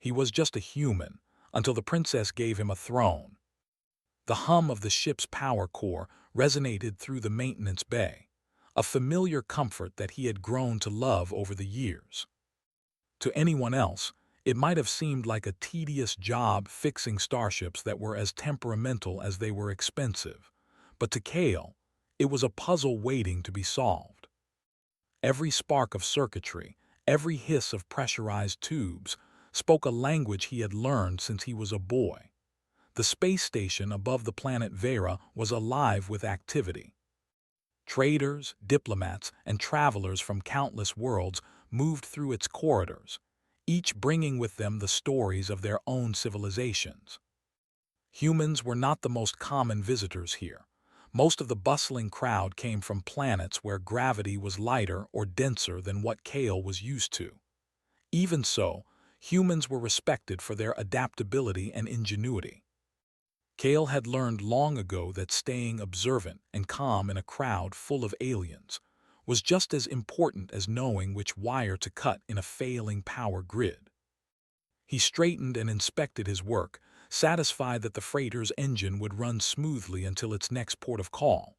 He was just a human, until the princess gave him a throne. The hum of the ship's power core resonated through the maintenance bay, a familiar comfort that he had grown to love over the years. To anyone else, it might have seemed like a tedious job fixing starships that were as temperamental as they were expensive, but to Cale, it was a puzzle waiting to be solved. Every spark of circuitry, every hiss of pressurized tubes, spoke a language he had learned since he was a boy. The space station above the planet Vera was alive with activity. Traders, diplomats, and travelers from countless worlds moved through its corridors, each bringing with them the stories of their own civilizations. Humans were not the most common visitors here. Most of the bustling crowd came from planets where gravity was lighter or denser than what Cale was used to. Even so, humans were respected for their adaptability and ingenuity. Cale had learned long ago that staying observant and calm in a crowd full of aliens was just as important as knowing which wire to cut in a failing power grid. He straightened and inspected his work, satisfied that the freighter's engine would run smoothly until its next port of call.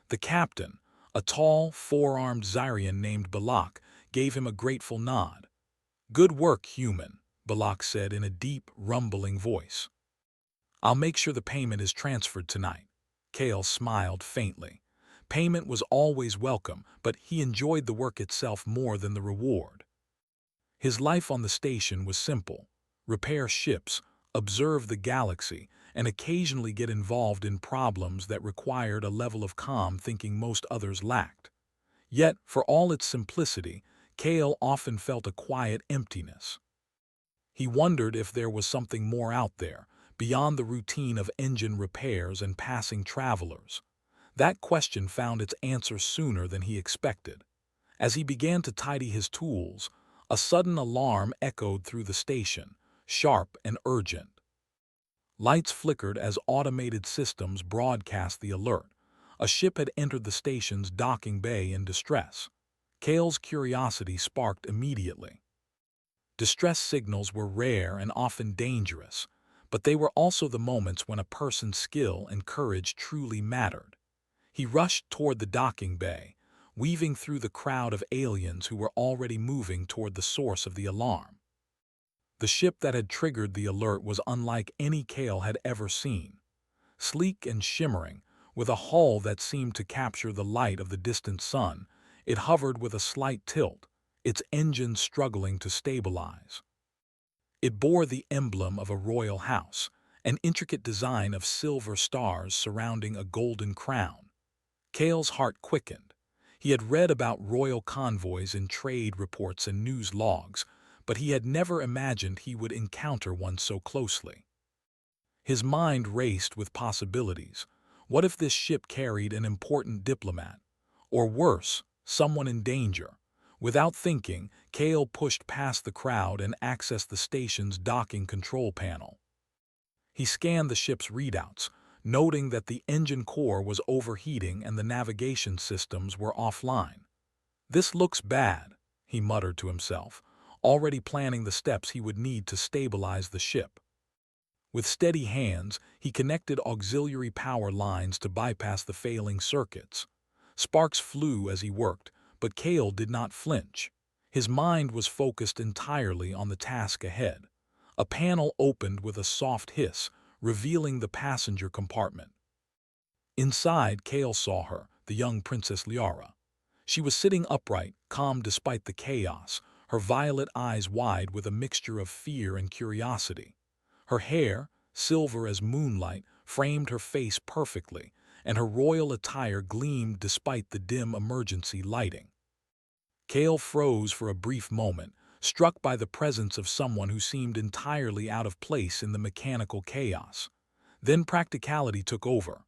The captain, a tall, four-armed Zyrian named Balak, gave him a grateful nod. "Good work, human," Balak said in a deep, rumbling voice. "I'll make sure the payment is transferred tonight." Cale smiled faintly. Payment was always welcome, but he enjoyed the work itself more than the reward. His life on the station was simple: repair ships, observe the galaxy, and occasionally get involved in problems that required a level of calm thinking most others lacked. Yet, for all its simplicity, Cale often felt a quiet emptiness. He wondered if there was something more out there, beyond the routine of engine repairs and passing travelers. That question found its answer sooner than he expected. As he began to tidy his tools, a sudden alarm echoed through the station, sharp and urgent. Lights flickered as automated systems broadcast the alert. A ship had entered the station's docking bay in distress. Cale's curiosity sparked immediately. Distress signals were rare and often dangerous, but they were also the moments when a person's skill and courage truly mattered. He rushed toward the docking bay, weaving through the crowd of aliens who were already moving toward the source of the alarm. The ship that had triggered the alert was unlike any Cale had ever seen. Sleek and shimmering, with a hull that seemed to capture the light of the distant sun, it hovered with a slight tilt, its engines struggling to stabilize. It bore the emblem of a royal house, an intricate design of silver stars surrounding a golden crown. Cale's heart quickened. He had read about royal convoys in trade reports and news logs, but he had never imagined he would encounter one so closely. His mind raced with possibilities. What if this ship carried an important diplomat? Or worse, someone in danger? Without thinking, Cale pushed past the crowd and accessed the station's docking control panel. He scanned the ship's readouts, noting that the engine core was overheating and the navigation systems were offline. "This looks bad," he muttered to himself, already planning the steps he would need to stabilize the ship. With steady hands, he connected auxiliary power lines to bypass the failing circuits. Sparks flew as he worked, but Cale did not flinch. His mind was focused entirely on the task ahead. A panel opened with a soft hiss, revealing the passenger compartment. Inside, Cale saw her, the young Princess Liara. She was sitting upright, calm despite the chaos, her violet eyes wide with a mixture of fear and curiosity. Her hair, silver as moonlight, framed her face perfectly, and her royal attire gleamed despite the dim emergency lighting. Cale froze for a brief moment, struck by the presence of someone who seemed entirely out of place in the mechanical chaos. Then practicality took over.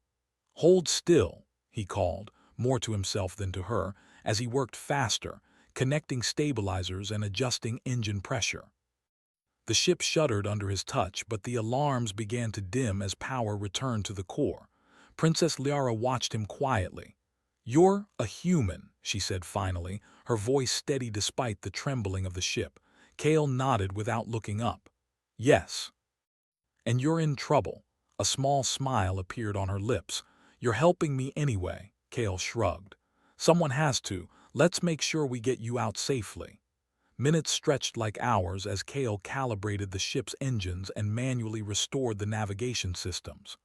"Hold still," he called, more to himself than to her, as he worked faster, connecting stabilizers and adjusting engine pressure. The ship shuddered under his touch, but the alarms began to dim as power returned to the core. Princess Liara watched him quietly. "You're a human," she said finally, her voice steady despite the trembling of the ship. Cale nodded without looking up. Yes. And you're in trouble. A small smile appeared on her lips. You're helping me anyway, Kale shrugged. Someone has to. Let's make sure we get you out safely. Minutes stretched like hours as Kale calibrated the ship's engines and manually restored the navigation systems.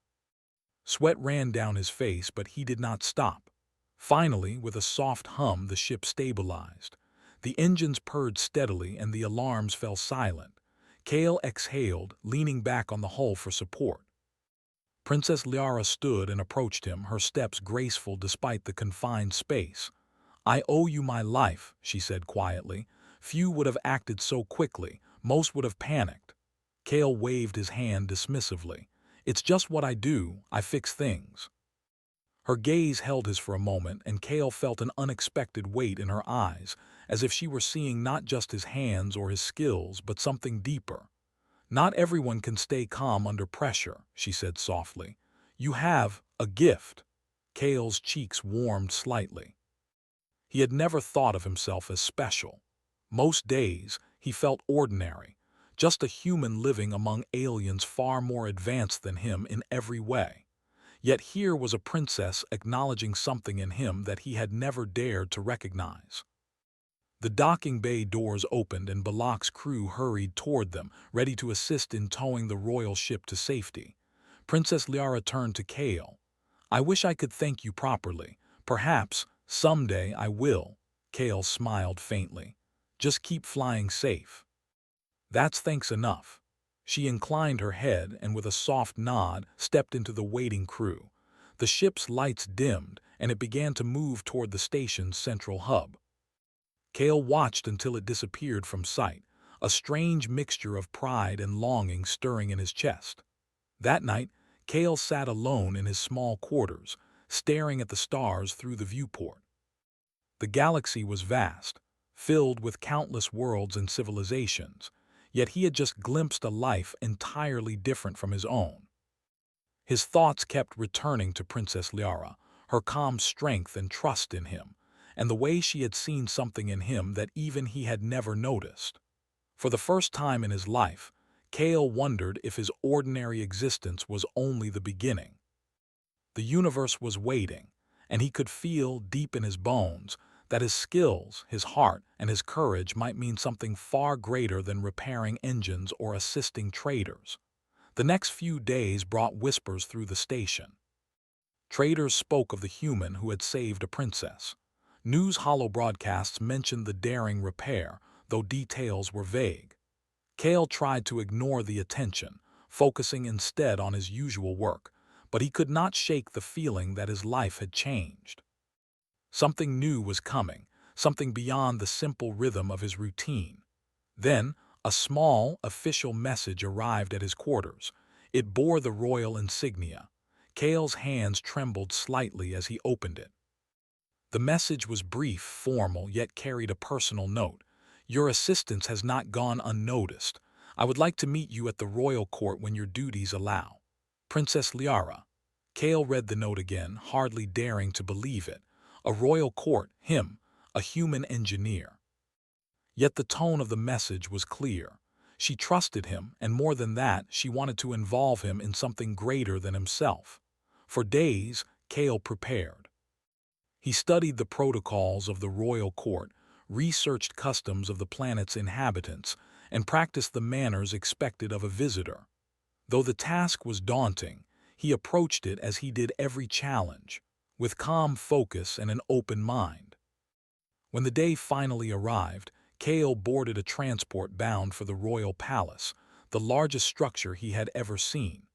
Sweat ran down his face, but he did not stop. Finally, with a soft hum, the ship stabilized. The engines purred steadily and the alarms fell silent. Kale exhaled, leaning back on the hull for support. Princess Liara stood and approached him, her steps graceful despite the confined space. "I owe you my life," she said quietly. "Few would have acted so quickly. Most would have panicked." Kale waved his hand dismissively. "It's just what I do. I fix things." Her gaze held his for a moment, and Kale felt an unexpected weight in her eyes, as if she were seeing not just his hands or his skills, but something deeper. "Not everyone can stay calm under pressure," she said softly. "You have a gift." Kale's cheeks warmed slightly. He had never thought of himself as special. Most days, he felt ordinary, just a human living among aliens far more advanced than him in every way. Yet here was a princess acknowledging something in him that he had never dared to recognize. The docking bay doors opened and Balak's crew hurried toward them, ready to assist in towing the royal ship to safety. Princess Liara turned to Kale. "I wish I could thank you properly. Perhaps, someday I will." Kale smiled faintly. "Just keep flying safe." "That's thanks enough." She inclined her head and with a soft nod stepped into the waiting crew. The ship's lights dimmed and it began to move toward the station's central hub. Kale watched until it disappeared from sight, a strange mixture of pride and longing stirring in his chest. That night, Kale sat alone in his small quarters, staring at the stars through the viewport. The galaxy was vast, filled with countless worlds and civilizations, yet he had just glimpsed a life entirely different from his own. His thoughts kept returning to Princess Liara, her calm strength and trust in him, and the way she had seen something in him that even he had never noticed. For the first time in his life, Kale wondered if his ordinary existence was only the beginning. The universe was waiting, and he could feel deep in his bones that his skills, his heart, and his courage might mean something far greater than repairing engines or assisting traders. The next few days brought whispers through the station. Traders spoke of the human who had saved a princess. News hollow broadcasts mentioned the daring repair, though details were vague. Kale tried to ignore the attention, focusing instead on his usual work, but he could not shake the feeling that his life had changed. Something new was coming, something beyond the simple rhythm of his routine. Then, a small, official message arrived at his quarters. It bore the royal insignia. Kale's hands trembled slightly as he opened it. The message was brief, formal, yet carried a personal note. "Your assistance has not gone unnoticed. I would like to meet you at the royal court when your duties allow. Princess Liara." Kale read the note again, hardly daring to believe it. A royal court, him, a human engineer. Yet the tone of the message was clear. She trusted him, and more than that, she wanted to involve him in something greater than himself. For days, Kale prepared. He studied the protocols of the royal court, researched customs of the planet's inhabitants, and practiced the manners expected of a visitor. Though the task was daunting, he approached it as he did every challenge, with calm focus and an open mind. When the day finally arrived, Kale boarded a transport bound for the royal palace, the largest structure he had ever seen.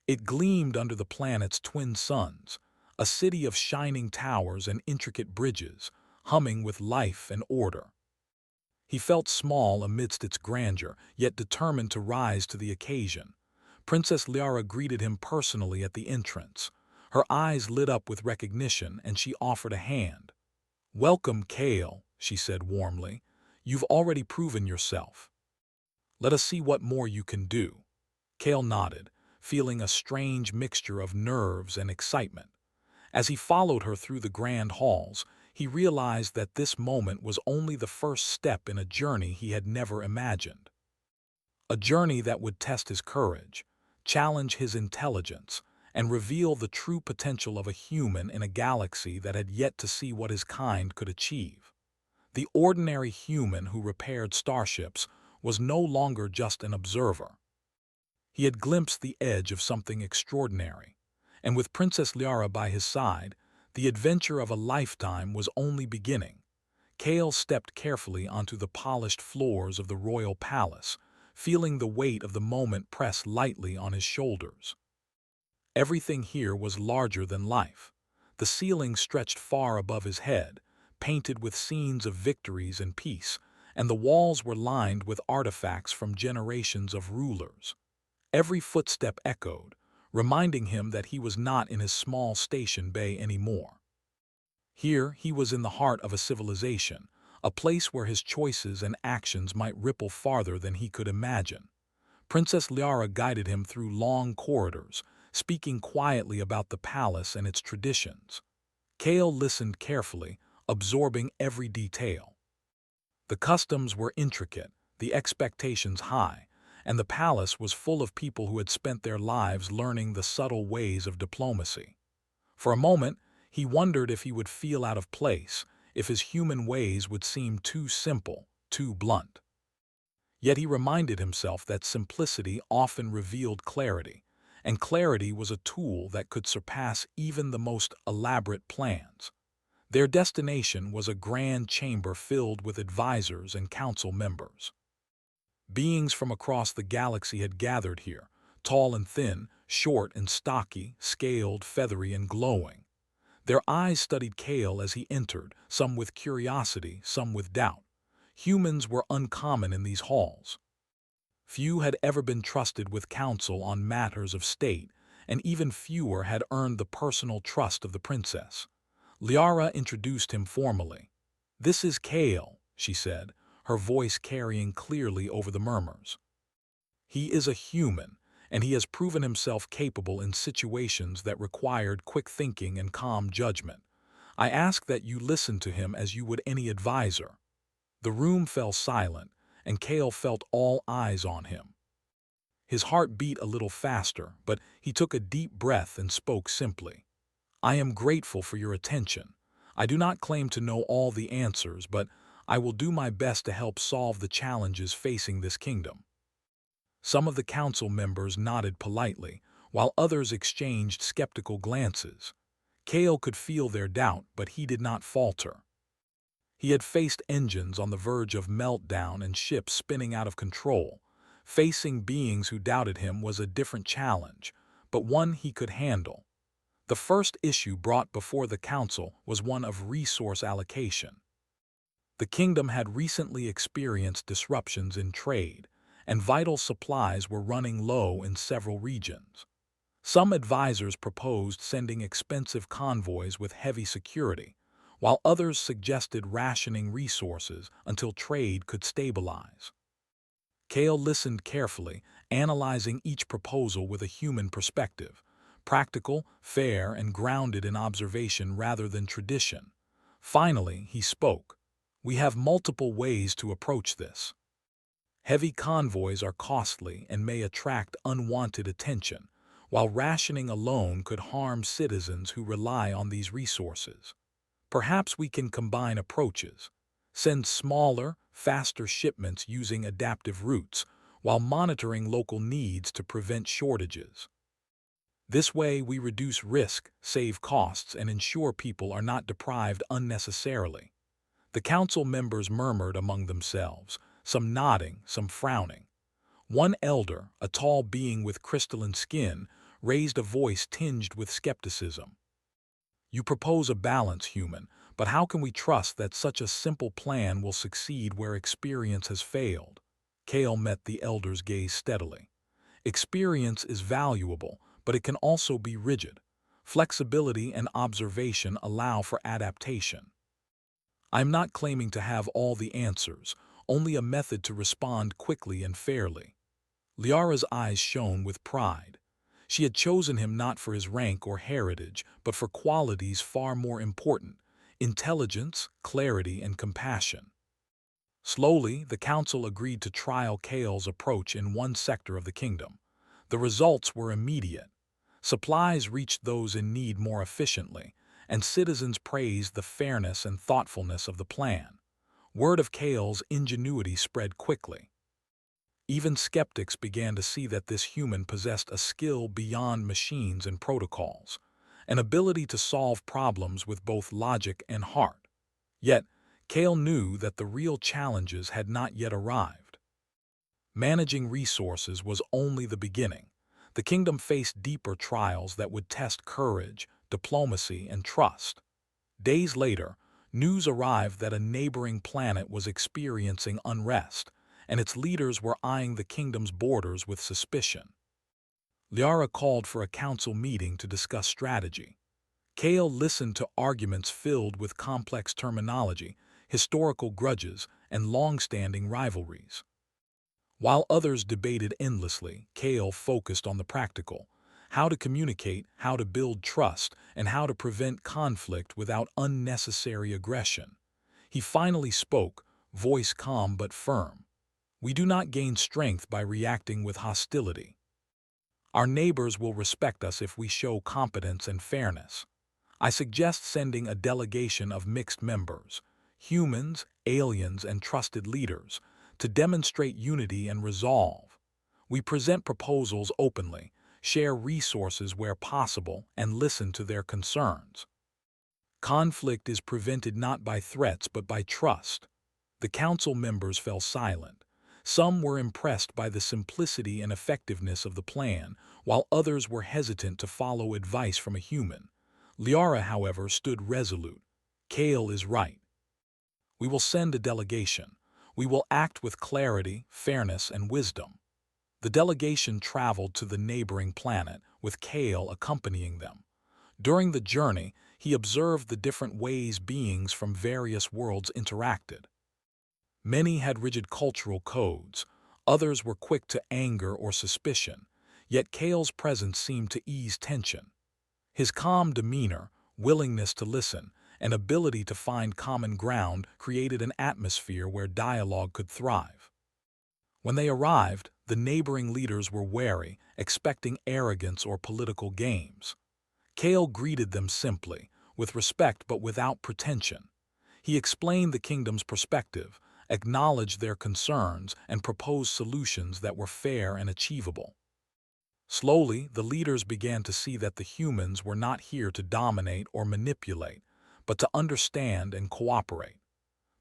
It gleamed under the planet's twin suns, a city of shining towers and intricate bridges, humming with life and order. He felt small amidst its grandeur, yet determined to rise to the occasion. Princess Liara greeted him personally at the entrance. Her eyes lit up with recognition, and she offered a hand. "Welcome, Kale," she said warmly. "You've already proven yourself. Let us see what more you can do." Kale nodded, feeling a strange mixture of nerves and excitement. As he followed her through the grand halls, he realized that this moment was only the first step in a journey he had never imagined. A journey that would test his courage, challenge his intelligence, and reveal the true potential of a human in a galaxy that had yet to see what his kind could achieve. The ordinary human who repaired starships was no longer just an observer. He had glimpsed the edge of something extraordinary, and with Princess Liara by his side, the adventure of a lifetime was only beginning. Kale stepped carefully onto the polished floors of the royal palace, feeling the weight of the moment press lightly on his shoulders. Everything here was larger than life. The ceiling stretched far above his head, painted with scenes of victories and peace, and the walls were lined with artifacts from generations of rulers. Every footstep echoed, reminding him that he was not in his small station bay anymore. Here he was in the heart of a civilization, a place where his choices and actions might ripple farther than he could imagine. Princess Liara guided him through long corridors, speaking quietly about the palace and its traditions. Kale listened carefully, absorbing every detail. The customs were intricate, the expectations high, and the palace was full of people who had spent their lives learning the subtle ways of diplomacy. For a moment, he wondered if he would feel out of place, if his human ways would seem too simple, too blunt. Yet he reminded himself that simplicity often revealed clarity, and clarity was a tool that could surpass even the most elaborate plans. Their destination was a grand chamber filled with advisors and council members. Beings from across the galaxy had gathered here, tall and thin, short and stocky, scaled, feathery, and glowing. Their eyes studied Kale as he entered, some with curiosity, some with doubt. Humans were uncommon in these halls. Few had ever been trusted with counsel on matters of state, and even fewer had earned the personal trust of the princess. Liara introduced him formally. "This is Kale," she said, her voice carrying clearly over the murmurs. "He is a human, and he has proven himself capable in situations that required quick thinking and calm judgment. I ask that you listen to him as you would any advisor." The room fell silent, and Kale felt all eyes on him. His heart beat a little faster, but he took a deep breath and spoke simply. "I am grateful for your attention. I do not claim to know all the answers, but I will do my best to help solve the challenges facing this kingdom." Some of the council members nodded politely, while others exchanged skeptical glances. Kale could feel their doubt, but he did not falter. He had faced engines on the verge of meltdown and ships spinning out of control. Facing beings who doubted him was a different challenge, but one he could handle. The first issue brought before the council was one of resource allocation. The kingdom had recently experienced disruptions in trade, and vital supplies were running low in several regions. Some advisors proposed sending expensive convoys with heavy security, while others suggested rationing resources until trade could stabilize. Kale listened carefully, analyzing each proposal with a human perspective, practical, fair, and grounded in observation rather than tradition. Finally, he spoke. "We have multiple ways to approach this. Heavy convoys are costly and may attract unwanted attention, while rationing alone could harm citizens who rely on these resources. Perhaps we can combine approaches. Send smaller, faster shipments using adaptive routes, while monitoring local needs to prevent shortages. This way we reduce risk, save costs, and ensure people are not deprived unnecessarily." The council members murmured among themselves, some nodding, some frowning. One elder, a tall being with crystalline skin, raised a voice tinged with skepticism. "You propose a balance, human, but how can we trust that such a simple plan will succeed where experience has failed?" Kale met the elder's gaze steadily. "Experience is valuable, but it can also be rigid. Flexibility and observation allow for adaptation. I am not claiming to have all the answers, only a method to respond quickly and fairly." Liara's eyes shone with pride. She had chosen him not for his rank or heritage, but for qualities far more important: intelligence, clarity, and compassion. Slowly, the council agreed to trial Kale's approach in one sector of the kingdom. The results were immediate. Supplies reached those in need more efficiently, and citizens praised the fairness and thoughtfulness of the plan. Word of Kale's ingenuity spread quickly. Even skeptics began to see that this human possessed a skill beyond machines and protocols, an ability to solve problems with both logic and heart. Yet, Kale knew that the real challenges had not yet arrived. Managing resources was only the beginning. The kingdom faced deeper trials that would test courage, diplomacy, and trust. Days later, news arrived that a neighboring planet was experiencing unrest, and its leaders were eyeing the kingdom's borders with suspicion. Liara called for a council meeting to discuss strategy. Kale listened to arguments filled with complex terminology, historical grudges, and long-standing rivalries. While others debated endlessly, Kale focused on the practical: how to communicate, how to build trust, and how to prevent conflict without unnecessary aggression. He finally spoke, voice calm but firm. We do not gain strength by reacting with hostility. Our neighbors will respect us if we show competence and fairness. I suggest sending a delegation of mixed members, humans, aliens, and trusted leaders, to demonstrate unity and resolve. We present proposals openly, share resources where possible, and listen to their concerns. Conflict is prevented not by threats but by trust. The council members fell silent. Some were impressed by the simplicity and effectiveness of the plan, while others were hesitant to follow advice from a human. Liara, however, stood resolute. Kale is right. We will send a delegation. We will act with clarity, fairness, and wisdom. The delegation traveled to the neighboring planet, with Kale accompanying them. During the journey, he observed the different ways beings from various worlds interacted. Many had rigid cultural codes, others were quick to anger or suspicion, yet Kale's presence seemed to ease tension. His calm demeanor, willingness to listen, and ability to find common ground created an atmosphere where dialogue could thrive. When they arrived, the neighboring leaders were wary, expecting arrogance or political games. Kale greeted them simply, with respect but without pretension. He explained the kingdom's perspective, acknowledged their concerns, and proposed solutions that were fair and achievable. Slowly, the leaders began to see that the humans were not here to dominate or manipulate, but to understand and cooperate.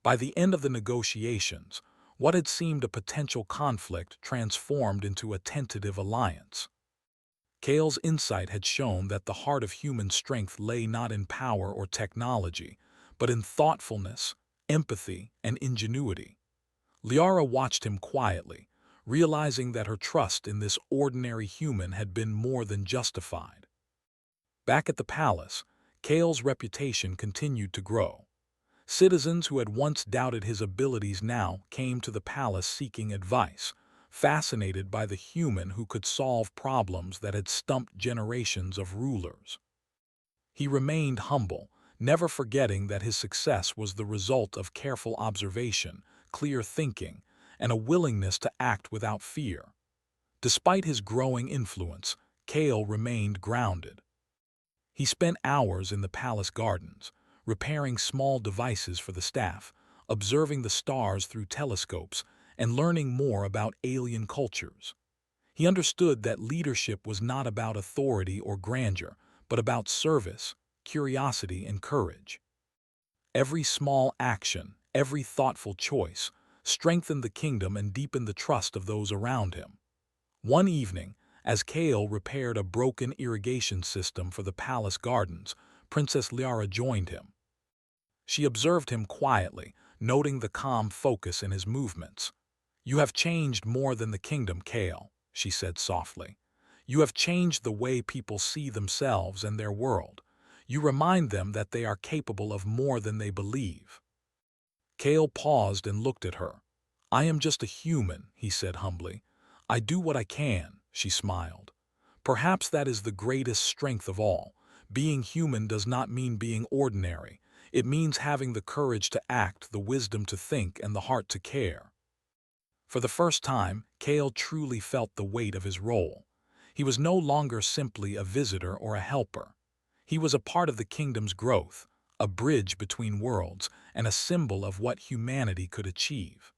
By the end of the negotiations, what had seemed a potential conflict transformed into a tentative alliance. Kale's insight had shown that the heart of human strength lay not in power or technology, but in thoughtfulness, empathy, and ingenuity. Liara watched him quietly, realizing that her trust in this ordinary human had been more than justified. Back at the palace, Kale's reputation continued to grow. Citizens who had once doubted his abilities now came to the palace seeking advice, fascinated by the human who could solve problems that had stumped generations of rulers. He remained humble, never forgetting that his success was the result of careful observation, clear thinking, and a willingness to act without fear. Despite his growing influence, Kale remained grounded. He spent hours in the palace gardens, repairing small devices for the staff, observing the stars through telescopes, and learning more about alien cultures. He understood that leadership was not about authority or grandeur, but about service, curiosity, and courage. Every small action, every thoughtful choice, strengthened the kingdom and deepened the trust of those around him. One evening, as Kale repaired a broken irrigation system for the palace gardens, Princess Liara joined him. She observed him quietly, noting the calm focus in his movements. "You have changed more than the kingdom, Kale," she said softly. "You have changed the way people see themselves and their world. You remind them that they are capable of more than they believe." Kale paused and looked at her. "I am just a human," he said humbly. "I do what I can," she smiled. "Perhaps that is the greatest strength of all. Being human does not mean being ordinary. It means having the courage to act, the wisdom to think, and the heart to care. For the first time, Kale truly felt the weight of his role. He was no longer simply a visitor or a helper. He was a part of the kingdom's growth, a bridge between worlds, and a symbol of what humanity could achieve.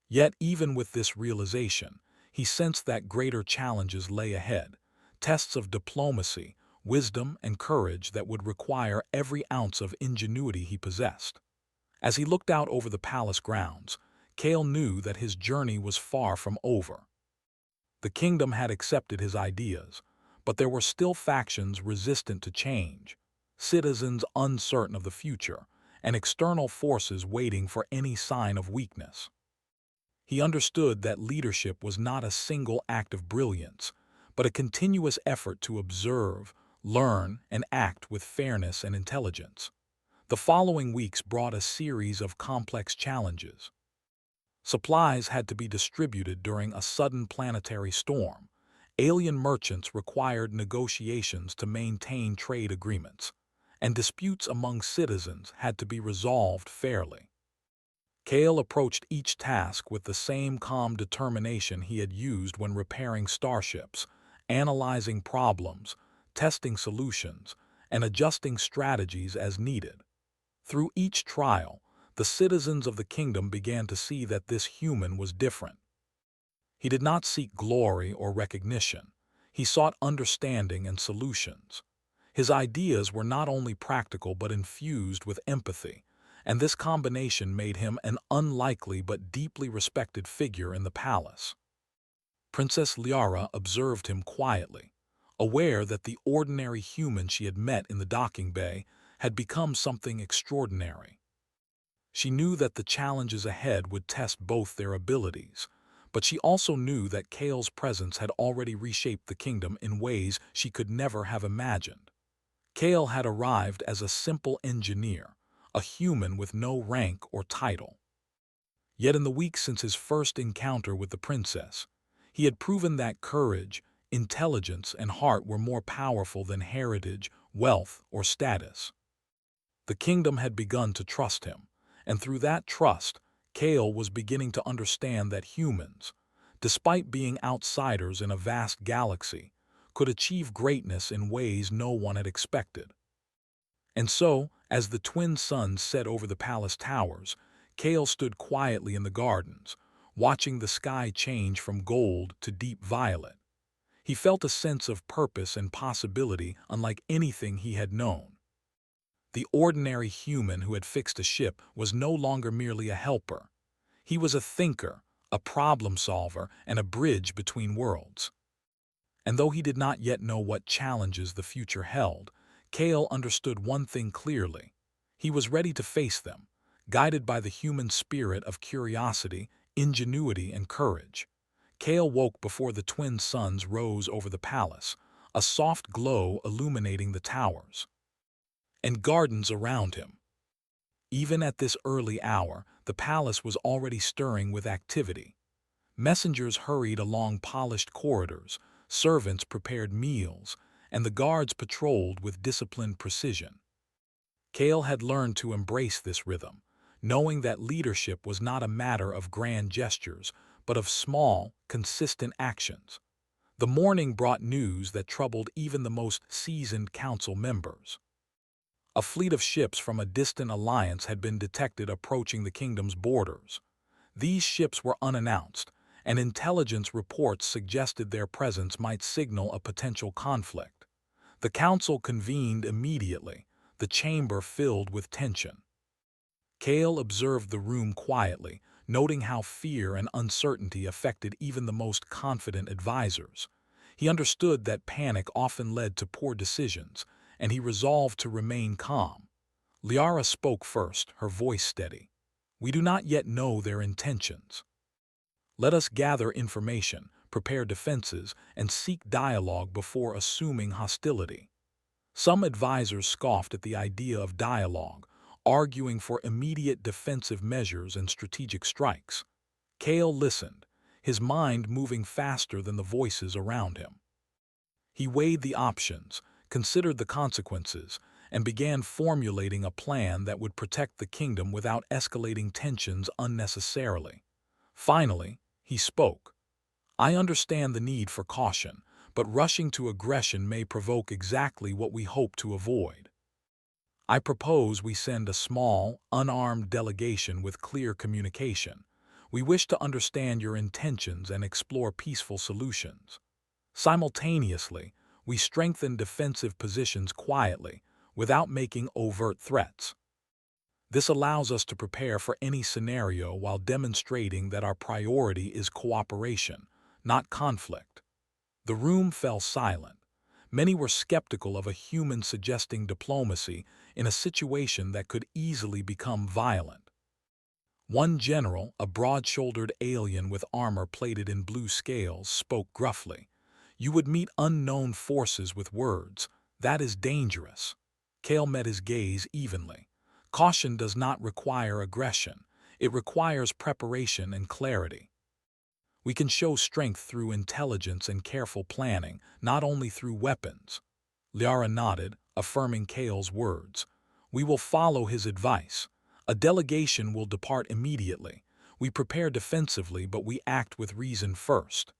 Yet even with this realization, he sensed that greater challenges lay ahead, tests of diplomacy, wisdom, and courage that would require every ounce of ingenuity he possessed. As he looked out over the palace grounds, Kale knew that his journey was far from over. The kingdom had accepted his ideas, but there were still factions resistant to change, citizens uncertain of the future, and external forces waiting for any sign of weakness. He understood that leadership was not a single act of brilliance, but a continuous effort to observe, learn, and act with fairness and intelligence. The following weeks brought a series of complex challenges. Supplies had to be distributed during a sudden planetary storm. Alien merchants required negotiations to maintain trade agreements, and disputes among citizens had to be resolved fairly. Kale approached each task with the same calm determination he had used when repairing starships, analyzing problems, testing solutions, and adjusting strategies as needed. Through each trial, the citizens of the kingdom began to see that this human was different. He did not seek glory or recognition. He sought understanding and solutions. His ideas were not only practical but infused with empathy, and this combination made him an unlikely but deeply respected figure in the palace. Princess Liara observed him quietly, aware that the ordinary human she had met in the docking bay had become something extraordinary. She knew that the challenges ahead would test both their abilities, but she also knew that Kale's presence had already reshaped the kingdom in ways she could never have imagined. Kale had arrived as a simple engineer, a human with no rank or title. Yet in the weeks since his first encounter with the princess, he had proven that courage, intelligence, and heart were more powerful than heritage, wealth, or status. The kingdom had begun to trust him, and through that trust, Kale was beginning to understand that humans, despite being outsiders in a vast galaxy, could achieve greatness in ways no one had expected. And so, as the twin suns set over the palace towers, Kale stood quietly in the gardens, watching the sky change from gold to deep violet. He felt a sense of purpose and possibility unlike anything he had known. The ordinary human who had fixed a ship was no longer merely a helper. He was a thinker, a problem solver, and a bridge between worlds. And though he did not yet know what challenges the future held, Kale understood one thing clearly. He was ready to face them, guided by the human spirit of curiosity, ingenuity, and courage. Kale woke before the twin suns rose over the palace, a soft glow illuminating the towers and gardens around him. Even at this early hour, the palace was already stirring with activity. Messengers hurried along polished corridors, servants prepared meals, and the guards patrolled with disciplined precision. Kale had learned to embrace this rhythm, knowing that leadership was not a matter of grand gestures, but of small, consistent actions. The morning brought news that troubled even the most seasoned council members. A fleet of ships from a distant alliance had been detected approaching the kingdom's borders. These ships were unannounced, and intelligence reports suggested their presence might signal a potential conflict. The council convened immediately, the chamber filled with tension. Kale observed the room quietly, noting how fear and uncertainty affected even the most confident advisors. He understood that panic often led to poor decisions, and he resolved to remain calm. Liara spoke first, her voice steady. "We do not yet know their intentions. Let us gather information, prepare defenses, and seek dialogue before assuming hostility." Some advisors scoffed at the idea of dialogue, arguing for immediate defensive measures and strategic strikes. Kale listened, his mind moving faster than the voices around him. He weighed the options, considered the consequences, and began formulating a plan that would protect the kingdom without escalating tensions unnecessarily. Finally, he spoke. "I understand the need for caution, but rushing to aggression may provoke exactly what we hope to avoid. I propose we send a small, unarmed delegation with clear communication. We wish to understand your intentions and explore peaceful solutions. Simultaneously, we strengthen defensive positions quietly, without making overt threats. This allows us to prepare for any scenario while demonstrating that our priority is cooperation, not conflict." The room fell silent. Many were skeptical of a human suggesting diplomacy in a situation that could easily become violent. One general, a broad-shouldered alien with armor plated in blue scales, spoke gruffly. "You would meet unknown forces with words. That is dangerous." Kale met his gaze evenly. "Caution does not require aggression. It requires preparation and clarity. We can show strength through intelligence and careful planning, not only through weapons." Liara nodded, affirming Kale's words. "We will follow his advice. A delegation will depart immediately. We prepare defensively, but we act with reason first."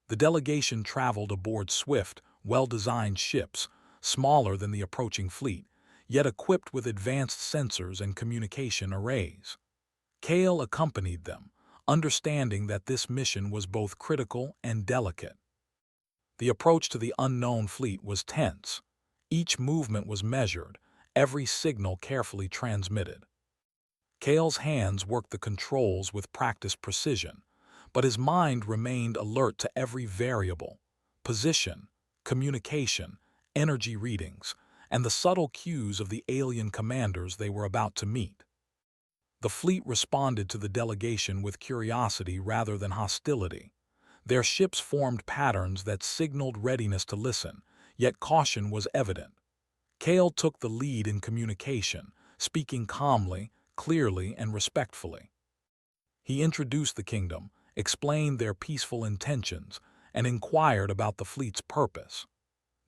The delegation traveled aboard swift, well-designed ships, smaller than the approaching fleet, yet equipped with advanced sensors and communication arrays. Kale accompanied them, understanding that this mission was both critical and delicate. The approach to the unknown fleet was tense. Each movement was measured, every signal carefully transmitted. Kale's hands worked the controls with practiced precision, but his mind remained alert to every variable: position, communication, energy readings, and the subtle cues of the alien commanders they were about to meet. The fleet responded to the delegation with curiosity rather than hostility. Their ships formed patterns that signaled readiness to listen, yet caution was evident. Kale took the lead in communication, speaking calmly, clearly, and respectfully. He introduced the kingdom, explained their peaceful intentions, and inquired about the fleet's purpose.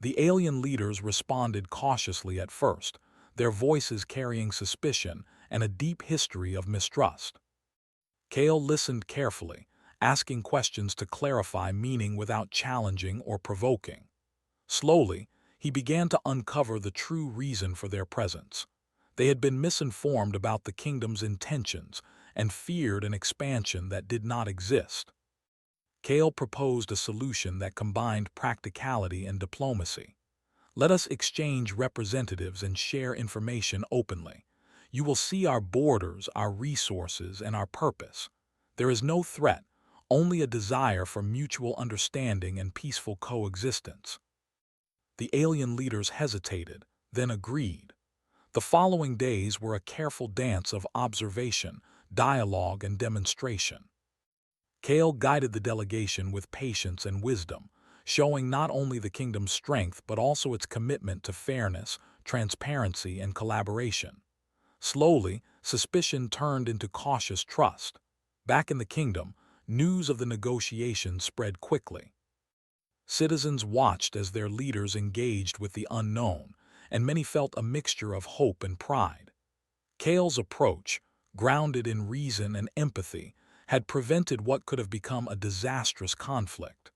The alien leaders responded cautiously at first, their voices carrying suspicion and a deep history of mistrust. Kale listened carefully, asking questions to clarify meaning without challenging or provoking. Slowly, he began to uncover the true reason for their presence. They had been misinformed about the kingdom's intentions and feared an expansion that did not exist. Kale proposed a solution that combined practicality and diplomacy. "Let us exchange representatives and share information openly. You will see our borders, our resources, and our purpose. There is no threat, only a desire for mutual understanding and peaceful coexistence." The alien leaders hesitated, then agreed. The following days were a careful dance of observation, dialogue, and demonstration. Kale guided the delegation with patience and wisdom, showing not only the kingdom's strength but also its commitment to fairness, transparency, and collaboration. Slowly, suspicion turned into cautious trust. Back in the kingdom, news of the negotiations spread quickly. Citizens watched as their leaders engaged with the unknown, and many felt a mixture of hope and pride. Kale's approach, grounded in reason and empathy, had prevented what could have become a disastrous conflict.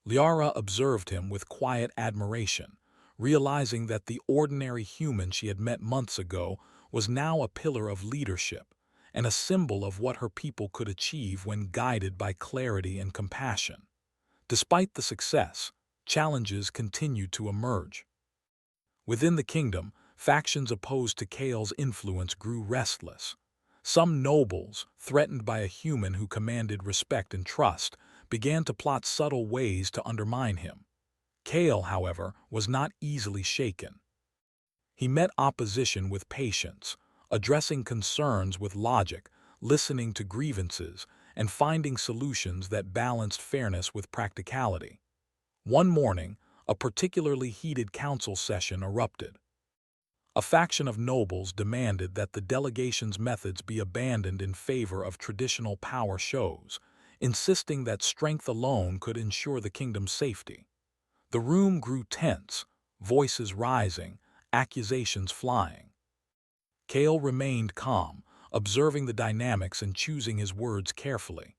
Liara observed him with quiet admiration, realizing that the ordinary human she had met months ago was now a pillar of leadership and a symbol of what her people could achieve when guided by clarity and compassion. Despite the success, challenges continued to emerge. Within the kingdom, factions opposed to Kale's influence grew restless. Some nobles, threatened by a human who commanded respect and trust, began to plot subtle ways to undermine him. Kale, however, was not easily shaken. He met opposition with patience, addressing concerns with logic, listening to grievances, and finding solutions that balanced fairness with practicality. One morning, a particularly heated council session erupted. A faction of nobles demanded that the delegation's methods be abandoned in favor of traditional power shows, insisting that strength alone could ensure the kingdom's safety. The room grew tense, voices rising, accusations flying. Kale remained calm, observing the dynamics and choosing his words carefully.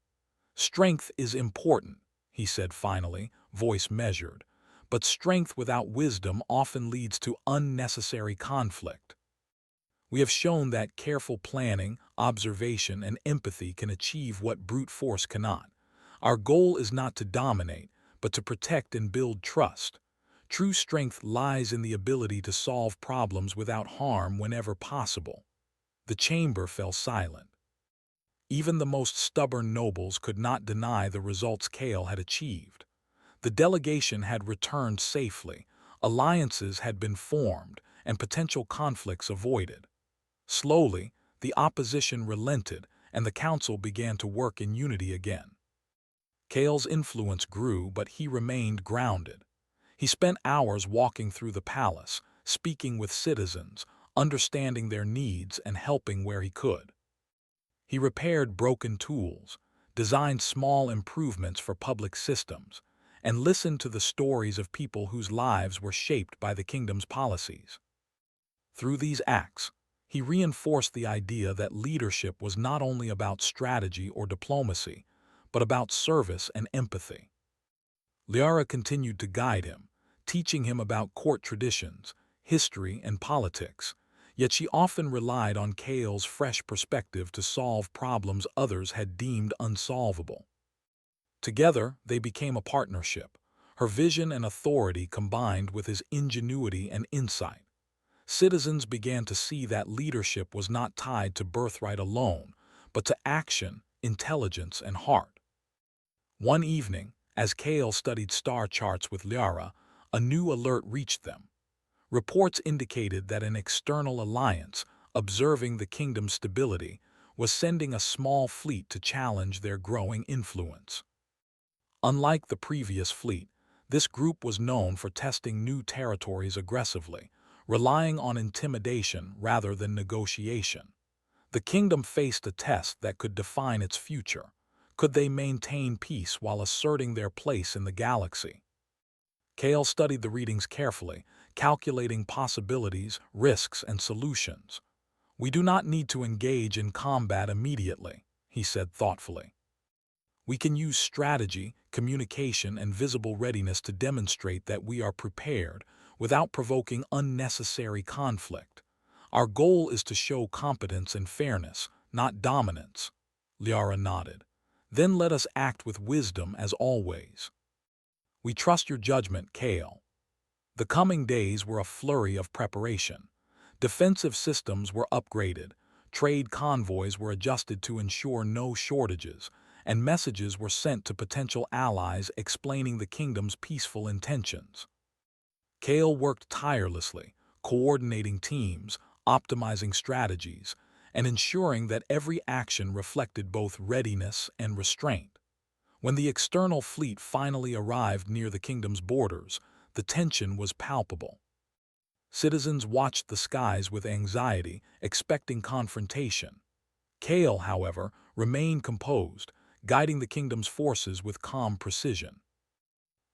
"Strength is important," he said finally, voice measured, "but strength without wisdom often leads to unnecessary conflict. We have shown that careful planning, observation, and empathy can achieve what brute force cannot. Our goal is not to dominate, but to protect and build trust. True strength lies in the ability to solve problems without harm whenever possible." The chamber fell silent. Even the most stubborn nobles could not deny the results Kale had achieved. The delegation had returned safely, alliances had been formed, and potential conflicts avoided. Slowly, the opposition relented, and the council began to work in unity again. Kale's influence grew, but he remained grounded. He spent hours walking through the palace, speaking with citizens, understanding their needs and helping where he could. He repaired broken tools, designed small improvements for public systems, and listened to the stories of people whose lives were shaped by the kingdom's policies. Through these acts, he reinforced the idea that leadership was not only about strategy or diplomacy, but about service and empathy. Liara continued to guide him, teaching him about court traditions, history, and politics, yet she often relied on Kale's fresh perspective to solve problems others had deemed unsolvable. Together, they became a partnership, her vision and authority combined with his ingenuity and insight. Citizens began to see that leadership was not tied to birthright alone, but to action, intelligence, and heart. One evening, as Kale studied star charts with Liara, a new alert reached them. Reports indicated that an external alliance, observing the kingdom's stability, was sending a small fleet to challenge their growing influence. Unlike the previous fleet, this group was known for testing new territories aggressively, relying on intimidation rather than negotiation. The kingdom faced a test that could define its future. Could they maintain peace while asserting their place in the galaxy? Kale studied the readings carefully, calculating possibilities, risks, and solutions. "We do not need to engage in combat immediately," he said thoughtfully. "We can use strategy, communication, and visible readiness to demonstrate that we are prepared without provoking unnecessary conflict. Our goal is to show competence and fairness, not dominance." Liara nodded. "Then let us act with wisdom as always." "We trust your judgment, Kale." The coming days were a flurry of preparation. Defensive systems were upgraded, trade convoys were adjusted to ensure no shortages, and messages were sent to potential allies explaining the kingdom's peaceful intentions. Kale worked tirelessly, coordinating teams, optimizing strategies, and ensuring that every action reflected both readiness and restraint. When the external fleet finally arrived near the kingdom's borders, the tension was palpable. Citizens watched the skies with anxiety, expecting confrontation. Kale, however, remained composed, guiding the kingdom's forces with calm precision.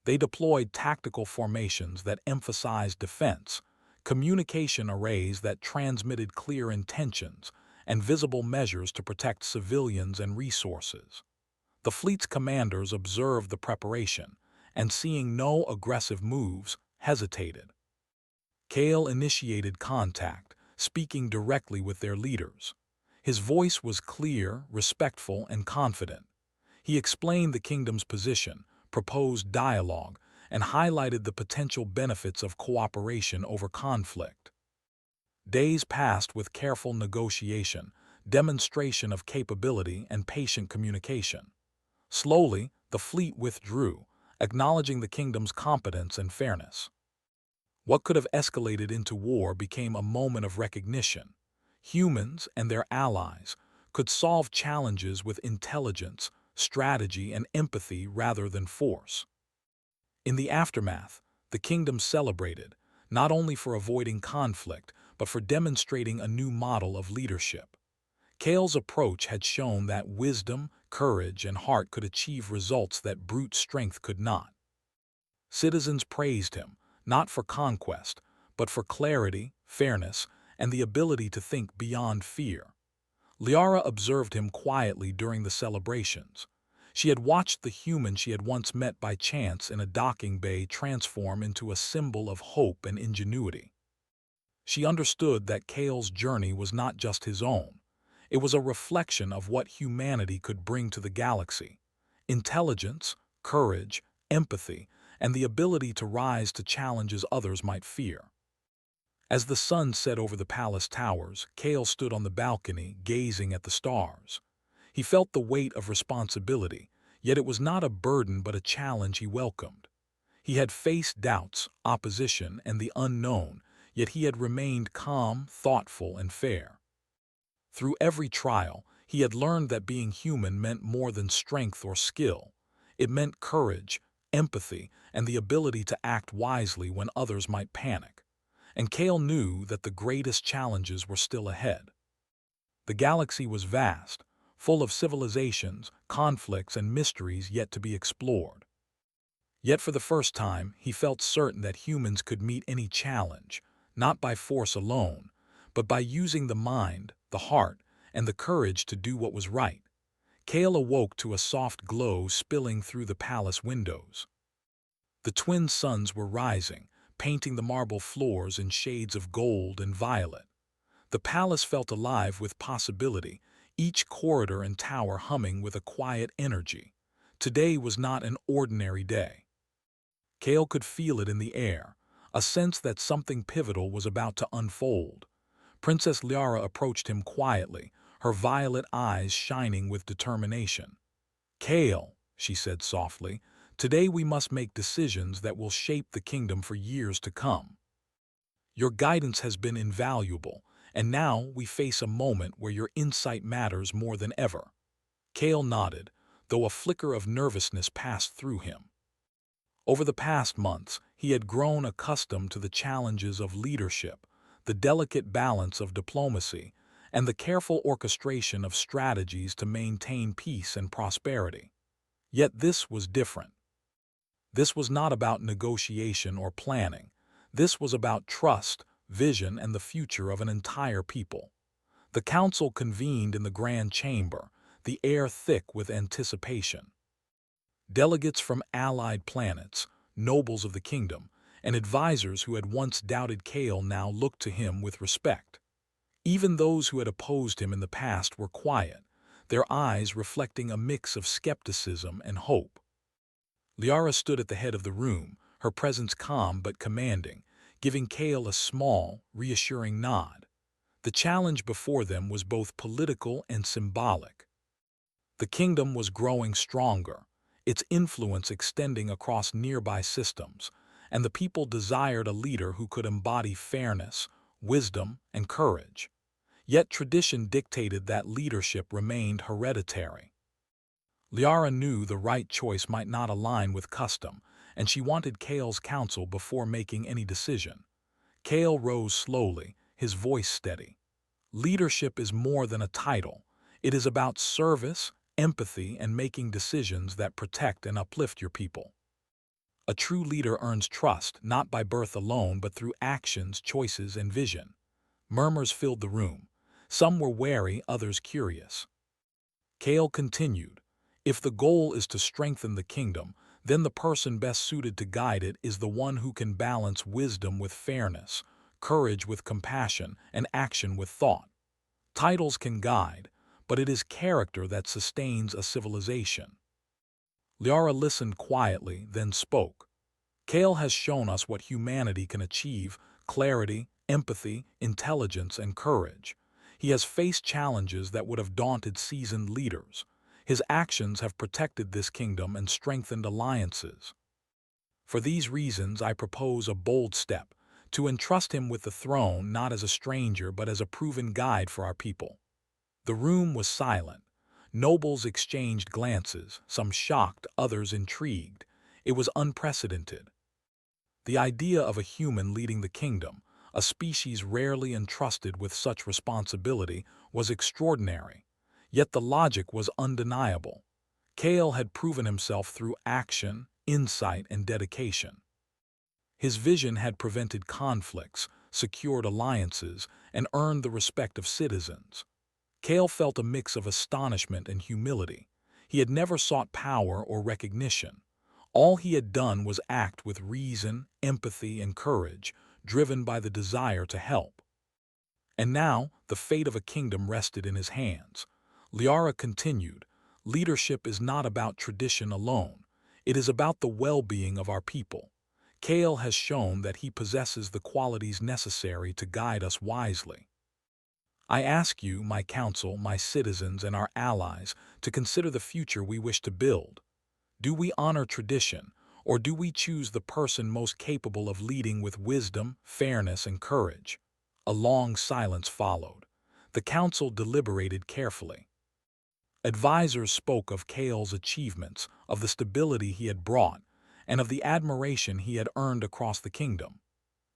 They deployed tactical formations that emphasized defense, communication arrays that transmitted clear intentions, and visible measures to protect civilians and resources. The fleet's commanders observed the preparation, and seeing no aggressive moves, hesitated. Kale initiated contact, speaking directly with their leaders. His voice was clear, respectful, and confident. He explained the kingdom's position, proposed dialogue, and highlighted the potential benefits of cooperation over conflict. Days passed with careful negotiation, demonstration of capability, and patient communication. Slowly, the fleet withdrew, acknowledging the kingdom's competence and fairness. What could have escalated into war became a moment of recognition. Humans and their allies could solve challenges with intelligence, strategy, and empathy rather than force. In the aftermath, the kingdom celebrated, not only for avoiding conflict, but for demonstrating a new model of leadership. Kale's approach had shown that wisdom, courage, and heart could achieve results that brute strength could not. Citizens praised him, not for conquest, but for clarity, fairness, and the ability to think beyond fear. Liara observed him quietly during the celebrations. She had watched the human she had once met by chance in a docking bay transform into a symbol of hope and ingenuity. She understood that Kale's journey was not just his own. It was a reflection of what humanity could bring to the galaxy: intelligence, courage, empathy, and the ability to rise to challenges others might fear. As the sun set over the palace towers, Kale stood on the balcony, gazing at the stars. He felt the weight of responsibility, yet it was not a burden but a challenge he welcomed. He had faced doubts, opposition, and the unknown, yet he had remained calm, thoughtful, and fair. Through every trial, he had learned that being human meant more than strength or skill. It meant courage, empathy, and the ability to act wisely when others might panic. And Kale knew that the greatest challenges were still ahead. The galaxy was vast, full of civilizations, conflicts, and mysteries yet to be explored. Yet for the first time, he felt certain that humans could meet any challenge, not by force alone, but by using the mind, the heart, and the courage to do what was right. Kale awoke to a soft glow spilling through the palace windows. The twin suns were rising, painting the marble floors in shades of gold and violet. The palace felt alive with possibility, each corridor and tower humming with a quiet energy. Today was not an ordinary day. Kale could feel it in the air, a sense that something pivotal was about to unfold. Princess Liara approached him quietly, her violet eyes shining with determination. "Kale," she said softly, "today we must make decisions that will shape the kingdom for years to come. Your guidance has been invaluable, and now we face a moment where your insight matters more than ever." Kale nodded, though a flicker of nervousness passed through him. Over the past months, he had grown accustomed to the challenges of leadership, the delicate balance of diplomacy, and the careful orchestration of strategies to maintain peace and prosperity. Yet this was different. This was not about negotiation or planning. This was about trust, vision, and the future of an entire people. The council convened in the grand chamber, the air thick with anticipation. Delegates from allied planets, nobles of the kingdom, and advisors who had once doubted Kale now looked to him with respect. Even those who had opposed him in the past were quiet, their eyes reflecting a mix of skepticism and hope. Liara stood at the head of the room, her presence calm but commanding, giving Kale a small, reassuring nod. The challenge before them was both political and symbolic. The kingdom was growing stronger, its influence extending across nearby systems, and the people desired a leader who could embody fairness, wisdom, and courage. Yet tradition dictated that leadership remained hereditary. Liara knew the right choice might not align with custom, and she wanted Kale's counsel before making any decision. Kale rose slowly, his voice steady. "Leadership is more than a title. It is about service, empathy, and making decisions that protect and uplift your people. A true leader earns trust not by birth alone but through actions, choices, and vision." Murmurs filled the room. Some were wary, others curious. Kale continued, "If the goal is to strengthen the kingdom, then the person best suited to guide it is the one who can balance wisdom with fairness, courage with compassion, and action with thought. Titles can guide, but it is character that sustains a civilization." Liara listened quietly, then spoke. "Kale has shown us what humanity can achieve: clarity, empathy, intelligence, and courage. He has faced challenges that would have daunted seasoned leaders. His actions have protected this kingdom and strengthened alliances. For these reasons, I propose a bold step: to entrust him with the throne not as a stranger but as a proven guide for our people." The room was silent. Nobles exchanged glances, some shocked, others intrigued. It was unprecedented. The idea of a human leading the kingdom, a species rarely entrusted with such responsibility, was extraordinary. Yet the logic was undeniable. Kale had proven himself through action, insight, and dedication. His vision had prevented conflicts, secured alliances, and earned the respect of citizens. Kale felt a mix of astonishment and humility. He had never sought power or recognition. All he had done was act with reason, empathy, and courage, driven by the desire to help. And now, the fate of a kingdom rested in his hands. Liara continued, "Leadership is not about tradition alone. It is about the well-being of our people. Kale has shown that he possesses the qualities necessary to guide us wisely. I ask you, my council, my citizens, and our allies, to consider the future we wish to build. Do we honor tradition, or do we choose the person most capable of leading with wisdom, fairness, and courage?" A long silence followed. The council deliberated carefully. Advisors spoke of Kale's achievements, of the stability he had brought, and of the admiration he had earned across the kingdom.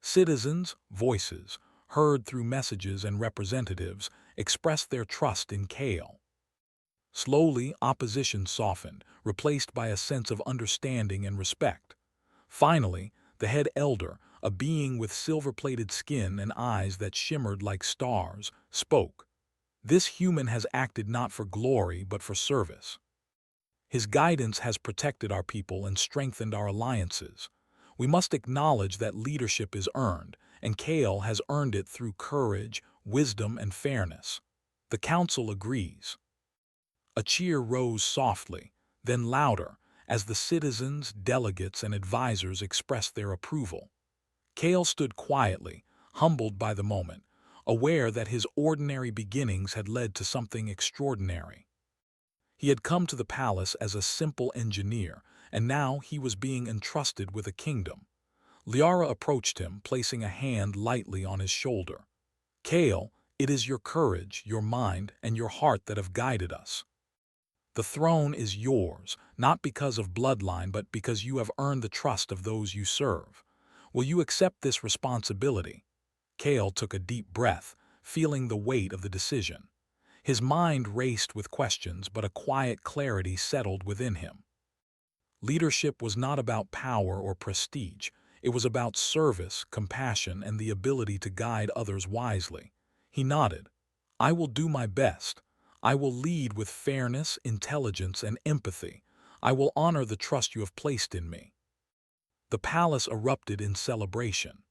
Citizens' voices, heard through messages and representatives, expressed their trust in Kale. Slowly, opposition softened, replaced by a sense of understanding and respect. Finally, the head elder, a being with silver-plated skin and eyes that shimmered like stars, spoke. "This human has acted not for glory but for service. His guidance has protected our people and strengthened our alliances. We must acknowledge that leadership is earned, and Kale has earned it through courage, wisdom, and fairness." The council agrees. A cheer rose softly, then louder, as the citizens, delegates, and advisors expressed their approval. Kale stood quietly, humbled by the moment, aware that his ordinary beginnings had led to something extraordinary. He had come to the palace as a simple engineer, and now he was being entrusted with a kingdom. Liara approached him, placing a hand lightly on his shoulder. "Kale, it is your courage, your mind, and your heart that have guided us. The throne is yours, not because of bloodline, but because you have earned the trust of those you serve. Will you accept this responsibility?" Kale took a deep breath, feeling the weight of the decision. His mind raced with questions, but a quiet clarity settled within him. Leadership was not about power or prestige. It was about service, compassion, and the ability to guide others wisely. He nodded. "I will do my best. I will lead with fairness, intelligence, and empathy. I will honor the trust you have placed in me." The palace erupted in celebration.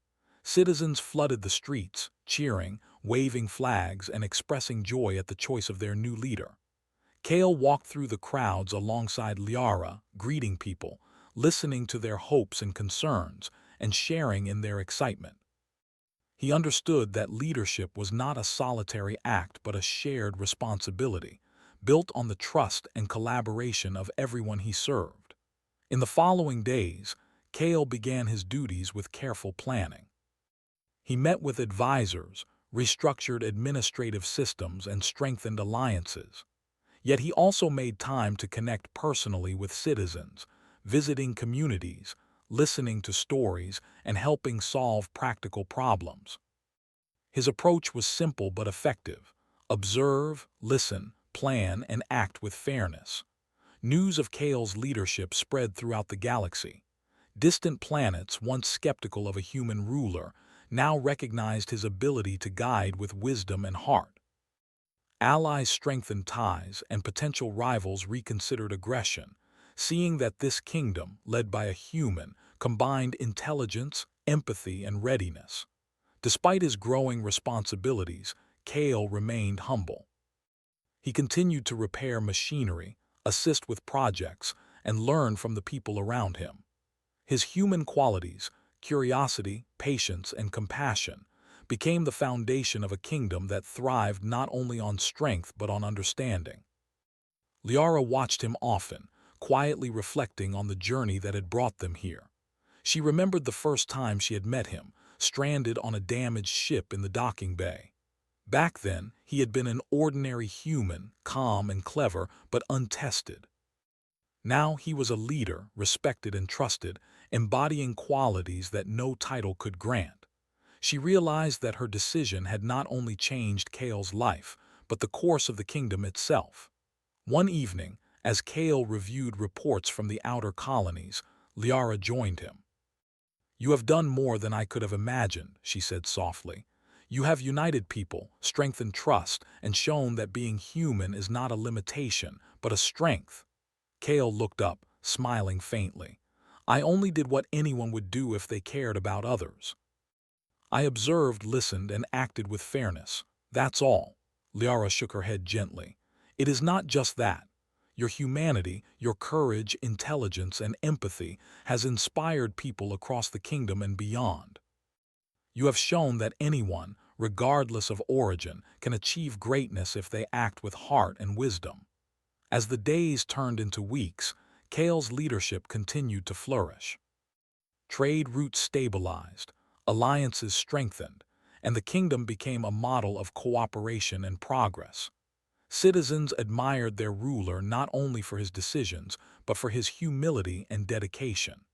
Citizens flooded the streets, cheering, waving flags, and expressing joy at the choice of their new leader. Kale walked through the crowds alongside Liara, greeting people, listening to their hopes and concerns, and sharing in their excitement. He understood that leadership was not a solitary act but a shared responsibility, built on the trust and collaboration of everyone he served. In the following days, Kale began his duties with careful planning. He met with advisors, restructured administrative systems, and strengthened alliances. Yet he also made time to connect personally with citizens, visiting communities, listening to stories, and helping solve practical problems. His approach was simple but effective: observe, listen, plan, and act with fairness. News of Kale's leadership spread throughout the galaxy. Distant planets, once skeptical of a human ruler, now recognized his ability to guide with wisdom and heart. Allies strengthened ties, and potential rivals reconsidered aggression, seeing that this kingdom, led by a human, combined intelligence, empathy, and readiness. Despite his growing responsibilities, Kale remained humble. He continued to repair machinery, assist with projects, and learn from the people around him. His human qualities, curiosity, patience, and compassion, became the foundation of a kingdom that thrived not only on strength but on understanding. Liara watched him often, quietly reflecting on the journey that had brought them here. She remembered the first time she had met him, stranded on a damaged ship in the docking bay. Back then, he had been an ordinary human, calm and clever, but untested. Now he was a leader, respected and trusted, embodying qualities that no title could grant. She realized that her decision had not only changed Kale's life, but the course of the kingdom itself. One evening, as Kale reviewed reports from the outer colonies, Liara joined him. "You have done more than I could have imagined," she said softly. "You have united people, strengthened trust, and shown that being human is not a limitation, but a strength." Kale looked up, smiling faintly. "I only did what anyone would do if they cared about others. I observed, listened, and acted with fairness. That's all." Liara shook her head gently. "It is not just that. Your humanity, your courage, intelligence, and empathy has inspired people across the kingdom and beyond. You have shown that anyone, regardless of origin, can achieve greatness if they act with heart and wisdom." As the days turned into weeks, Kale's leadership continued to flourish. Trade routes stabilized, alliances strengthened, and the kingdom became a model of cooperation and progress. Citizens admired their ruler not only for his decisions, but for his humility and dedication.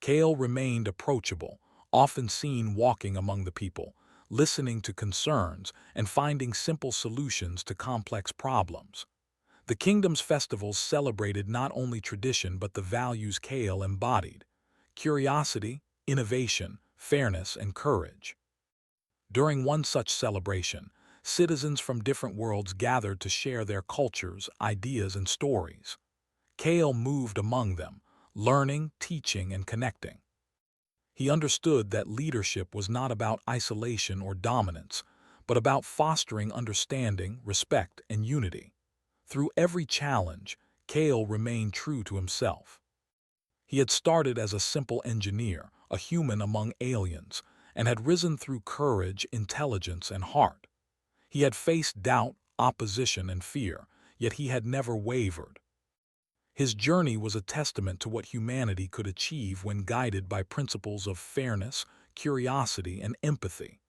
Kale remained approachable, often seen walking among the people, listening to concerns and finding simple solutions to complex problems. The kingdom's festivals celebrated not only tradition but the values Kale embodied: curiosity, innovation, fairness, and courage. During one such celebration, citizens from different worlds gathered to share their cultures, ideas, and stories. Kale moved among them, learning, teaching, and connecting. He understood that leadership was not about isolation or dominance, but about fostering understanding, respect, and unity. Through every challenge, Kale remained true to himself. He had started as a simple engineer, a human among aliens, and had risen through courage, intelligence, and heart. He had faced doubt, opposition, and fear, yet he had never wavered. His journey was a testament to what humanity could achieve when guided by principles of fairness, curiosity, and empathy.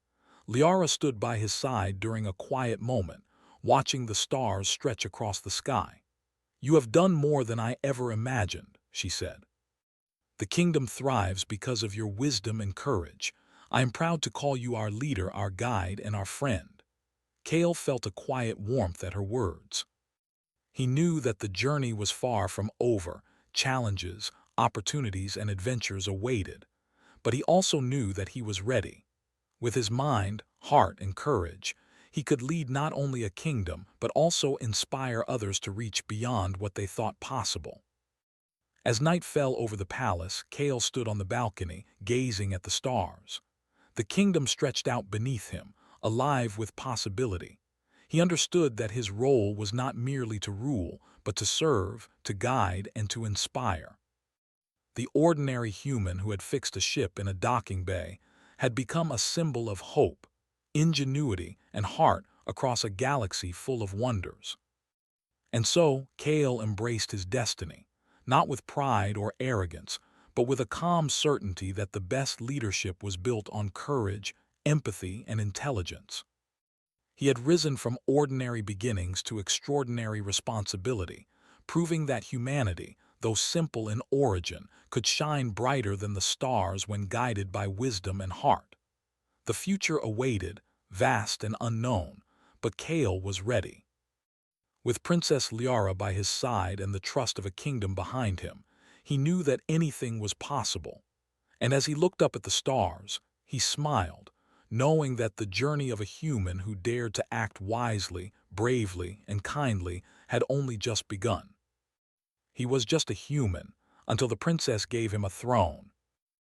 Liara stood by his side during a quiet moment, watching the stars stretch across the sky. "You have done more than I ever imagined," she said. "The kingdom thrives because of your wisdom and courage. I am proud to call you our leader, our guide, and our friend." Kale felt a quiet warmth at her words. He knew that the journey was far from over, challenges, opportunities, and adventures awaited. But he also knew that he was ready. With his mind, heart, and courage, he could lead not only a kingdom, but also inspire others to reach beyond what they thought possible. As night fell over the palace, Kale stood on the balcony, gazing at the stars. The kingdom stretched out beneath him, alive with possibility. He understood that his role was not merely to rule, but to serve, to guide, and to inspire. The ordinary human who had fixed a ship in a docking bay had become a symbol of hope, ingenuity, and heart across a galaxy full of wonders. And so, Kale embraced his destiny, not with pride or arrogance, but with a calm certainty that the best leadership was built on courage, empathy, and intelligence. He had risen from ordinary beginnings to extraordinary responsibility, proving that humanity, though simple in origin, could shine brighter than the stars when guided by wisdom and heart. The future awaited, vast and unknown, but Kale was ready. With Princess Liara by his side and the trust of a kingdom behind him, he knew that anything was possible. And as he looked up at the stars, he smiled, knowing that the journey of a human who dared to act wisely, bravely, and kindly had only just begun. He was just a human, until the princess gave him a throne,